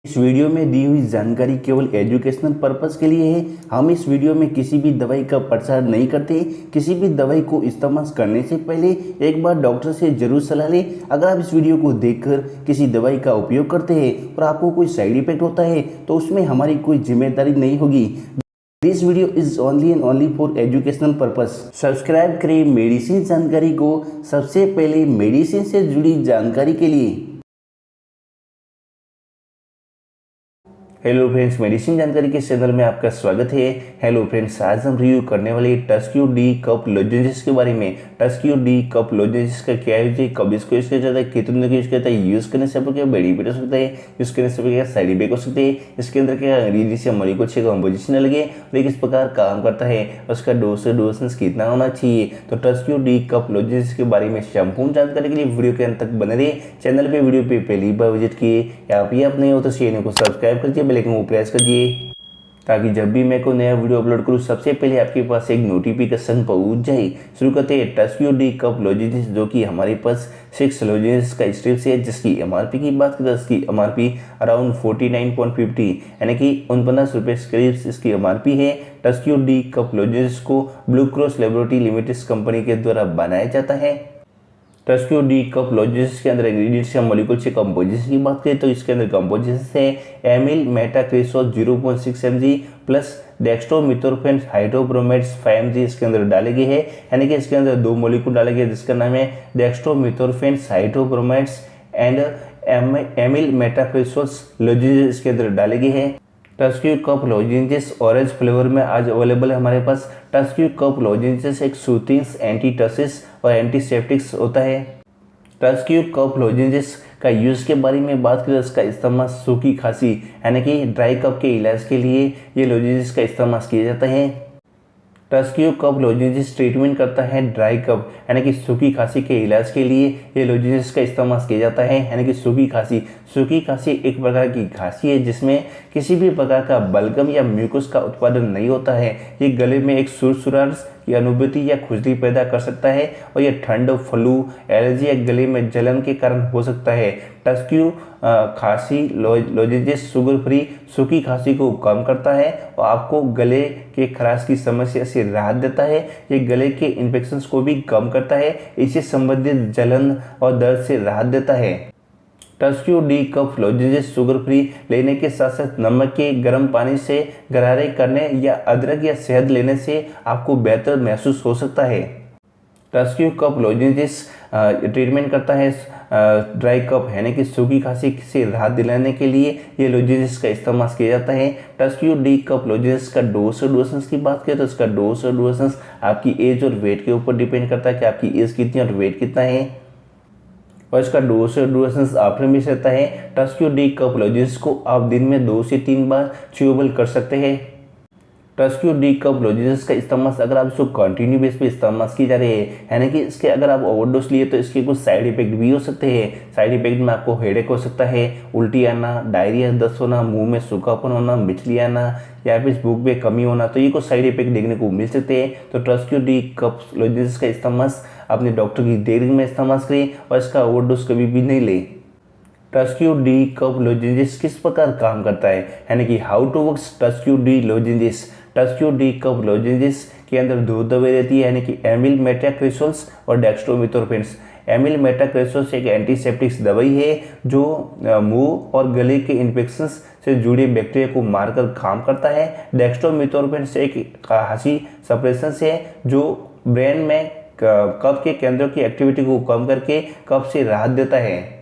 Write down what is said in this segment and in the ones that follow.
इस वीडियो में दी हुई जानकारी केवल एजुकेशनल पर्पस के लिए है। हम इस वीडियो में किसी भी दवाई का प्रचार नहीं करते। किसी भी दवाई को इस्तेमाल करने से पहले एक बार डॉक्टर से जरूर सलाह लें। अगर आप इस वीडियो को देखकर किसी दवाई का उपयोग करते हैं और आपको कोई साइड इफेक्ट होता है तो उसमें हमारी कोई जिम्मेदारी नहीं होगी। This video is only and only for educational purpose. Subscribe करें मेडिसिन जानकारी को सबसे पहले मेडिसिन से जुड़ी जानकारी के लिए। हेलो फ्रेंड्स, मेडिसिन जानकारी के चैनल में आपका स्वागत है। हेलो फ्रेंड्स, आज हम रिव्यू करने वाले टस्क्यू डी कप लोजेंसेस के बारे में। टस्क्यू डी कप लोजेंसेस का क्या यूज है, कब इसको यूज किया जाता है, कितने दिन यूज किया जाता है, यूज करने से आपको क्या बेनिफिट हो सकता है, यूज करने से क्या साइड इफेक्ट हो सकते हैं, इसके अंदर क्या इंग्रीडिएंट्स या मॉलिक्यूल्स का कंपोजिशन लगे और ये किस प्रकार काम करता है, उसका डोसेज कितना होना चाहिए। तो टस्क्यू डी कप लोजेंसेस के बारे में संपूर्ण जानकारी के लिए वीडियो के अंत तक बने रहिए। चैनल पे वीडियो पे पहली बार विजिट किए या आप नहीं हो तो चैनल को सब्सक्राइब करके बेल आइकन को प्रेस करिए ताकि जब भी मैं कोई नया वीडियो अपलोड करूँ सबसे पहले आपके पास एक नोटिफिकेशन पहुंच जाए। शुरू करते हैं टस्क्यू डी कप लोजेंसेस, जो कि हमारे पास 6 लोजेंसेस का स्ट्रिप्स है, जिसकी एमआरपी की बात करें तो इसकी एमआरपी अराउंड 49.50 यानी कि 49 रुपये करीब इसकी एमआरपी है। टस्क्यू डी कप लोजेंसेस को blue cross laboratory limited company के द्वारा बनाया जाता है। टस्क्यू डी कप लोजेंसेस के अंदर इंग्रेडिएंट्स या मॉलिक्यूल्स के कंपोजिशन की बात करें तो इसके अंदर कंपोजिशन है एमिल मेटाक्रेसोल 0.6 mg प्लस डेक्स्ट्रोमिथोर्फेन हाइड्रोब्रोमाइड्स 5 mg इसके अंदर डाले गए हैं। यानी कि इसके अंदर 2 मॉलिक्यूल डाले गए जिसका नाम है डेक्स्ट्रोमिथोर्फेन हाइड्रोब्रोमाइड्स एंड एमिल मेटाक्रेसोल लोजेंसेस इसके अंदर डाले गए हैं। टस्क्यू कप लोजेंसेस ऑरेंज फ्लेवर में आज अवेलेबल है हमारे पास। टस्क्यू कप लोजेंसेस एक सूथिंग्स, एंटी टसिस और एंटीसेप्टिक्स होता है। टस्क्यू कप लोजेंसेस का यूज़ के बारे में बात करें, इसका इस्तेमाल सूखी खांसी यानी कि ड्राई कप के इलाज के लिए ये लोजेंसेस का इस्तेमाल किया जाता है। टस्क्यू कप लोजेंसेस ट्रीटमेंट करता है ड्राई कप यानी कि सूखी खांसी के इलाज के लिए ये लोजेंसेस का इस्तेमाल किया जाता है। यानी कि सूखी खांसी एक प्रकार की खांसी है जिसमें किसी भी प्रकार का बलगम या म्यूकस का उत्पादन नहीं होता है। ये गले में एक सुरसुराहट की अनुभूति या खुजली पैदा कर सकता है और यह ठंड, फ्लू, एलर्जी या गले में जलन के कारण हो सकता है। टस्क्यू खांसी लोजेंसेस शुगर फ्री सूखी खांसी को कम करता है और आपको गले के खराश की समस्या से राहत देता है। ये गले के इन्फेक्शंस को भी कम करता है, इससे संबंधित जलन और दर्द से राहत देता है। टस्क्यू डी कप लोजेंसेस शुगर फ्री लेने के साथ साथ नमक के गर्म पानी से गरारे करने या अदरक या शहद लेने से आपको बेहतर महसूस हो सकता है। टस्क्यू कप लोजेंसेस ट्रीटमेंट करता है ड्राई कप यानी कि सूखी खांसी से राहत दिलाने के लिए ये लोजेंसेस का इस्तेमाल किया जाता है। टस्क्यू डी कप लोजेंसेस का डोसेज की बात करें तो इसका डोसेज आपकी एज और वेट के ऊपर डिपेंड करता है कि आपकी एज कितनी और वेट कितना है, और इसका डोसेज आफ्टर में रहता है। टस्क्यू डी कप लोजेंसेस को आप दिन में 2 से 3 बार च्यूएबल कर सकते हैं। टस्क्यू डी कप लोजेंसेस का इस्तेमाल अगर आप इसको कंटिन्यू बेस पे इस्तेमाल की जा रही है यानी कि इसके अगर आप ओवरडोज लिए तो इसके कुछ साइड इफेक्ट भी हो सकते हैं। साइड इफेक्ट में आपको हेडेक हो सकता है, उल्टी आना, डायरिया, दस्त होना, मुंह में सूखापन होना, मिचली आना या फिर भूख में कमी होना, तो ये कुछ साइड इफेक्ट देखने को मिल सकते हैं। तो टस्क्यू डी कप लोजेंसेस का इस्तेमाल अपने डॉक्टर की देखरेख में इस्तेमाल करें और इसका ओवरडोज कभी भी नहीं लें। टस्क्यू डी कप लोजेंसेस किस प्रकार काम करता है यानी कि how to works Tusq D lozenges. Tusq D cup lozenges के अंदर 2 दवाई रहती है यानी कि एमिल मेटाक्रेसोल्स और डेक्स्ट्रोमिथोर्फेन। एमिल मेटाक्रेसोल्स एक एंटीसेप्टिक्स दवाई है जो मुंह और गले के इन्फेक्शंस से जुड़े बैक्टीरिया को मारकर काम करता है। डेक्स्ट्रोमिथोर्फेन से एक खांसी सप्रेशन है जो ब्रेन में कफ के केंद्रों की एक्टिविटी को कम करके कफ से राहत देता है।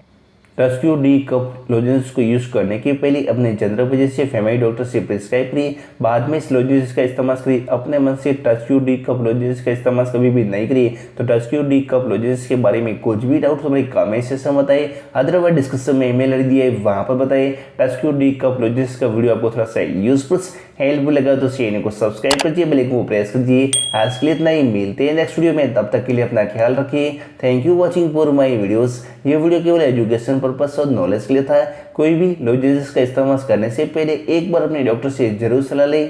टस्क्यू डी कप लोजेंसेस को यूज करने के पहले अपने जनरल फिजिशियन फैमिली डॉक्टर से प्रिस्क्राइब करिए, बाद में इस लोजेंसेस का इस्तेमाल करिए। अपने मन से टस्क्यू डी कप लोजेंसेस का इस्तेमाल कभी भी नहीं करिए। तो टस्क्यू डी कप लोजेंसेस के बारे में कुछ भी डाउट हमारे कमेंट सेक्शन में बताइए, अदरवाइज डिस्क्रिप्शन में ईमेल दिया है वहां पर बताइए। टस्क्यू डी कप लोजेंसेस का वीडियो आपको थोड़ा सा यूजफुल हेल्पफुल लगा तो चैनल को सब्सक्राइब कीजिए, बेल आइकन को प्रेस कीजिए। आज के लिए इतना ही, मिलते हैं नेक्स्ट वीडियो में, तब तक के लिए अपना ख्याल रखिए। Thank you watching for my videos. ये वीडियो केवल एजुकेशन पर्पस और नॉलेज के लिए था। कोई भी लोजेंसेस का इस्तेमाल करने से पहले एक बार अपने डॉक्टर से जरूर सलाह लें।